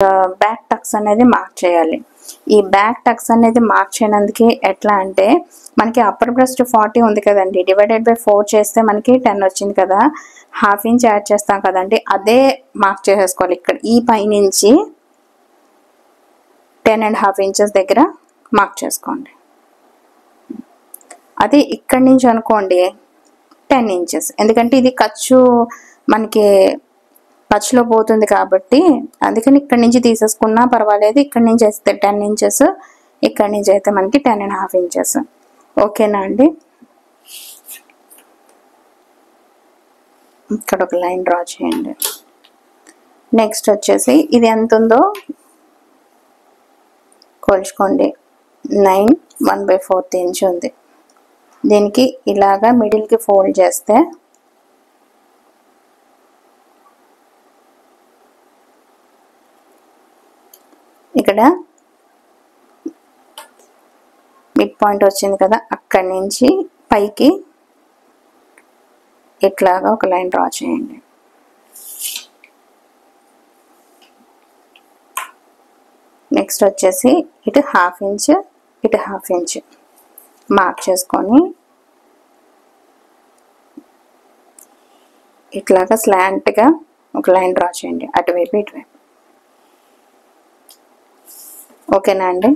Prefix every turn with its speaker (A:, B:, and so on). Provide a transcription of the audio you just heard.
A: Back Tux అనేది mark చేయాలి. ఈ బ్యాక్ టక్స్ అనేది మార్క్ చేయనందుకు ఎట్లా అంటే మనకి అప్పర్ బ్రెస్ట్ 40 ఉంది కదండి, డివైడెడ్ బై 4 చేస్తే మనకి 10 వచ్చింది కదా, హాఫ్ ఇంచ్ యాడ్ చేస్తాం కదండి, అదే మార్క్ చేసేసుకోవాలి. ఇక్కడ ఈ పై నుంచి 10.5 ఇంచెస్ దగ్గర మార్క్ చేసుకోండి. అది ఇక్కడి నుంచి అనుకోండి 10 ఇంచెస్, ఎందుకంటే ఇది ఖర్చు మనకి ఖర్చులో పోతుంది కాబట్టి అందుకని ఇక్కడి నుంచి తీసేసుకున్నా పర్వాలేదు. ఇక్కడి నుంచి వేస్తే 10 ఇంచెస్, ఇక్కడి నుంచి అయితే మనకి 10.5 ఇంచెస్. ఓకేనా అండి? ఇక్కడ ఒక లైన్ డ్రా చేయండి. నెక్స్ట్ వచ్చేసి ఇది ఎంత ఉందో కొలుచుకోండి. 9 1/4 ఇంచ్ ఉంది. దీనికి ఇలాగా మిడిల్కి ఫోల్డ్ చేస్తే ఇక్కడ మిడ్ పాయింట్ వచ్చింది కదా, అక్కడి నుంచి పైకి ఇట్లాగా ఒక లైన్ డ్రా చేయండి. నెక్స్ట్ వచ్చేసి ఇటు హాఫ్ ఇంచ్, ఇటు హాఫ్ ఇంచ్ మార్క్ చేసుకొని ఇట్లాగా స్లాంట్గా ఒక లైన్ డ్రా చేయండి, అటువైపు ఇటువైపు. ఓకేనా అండి?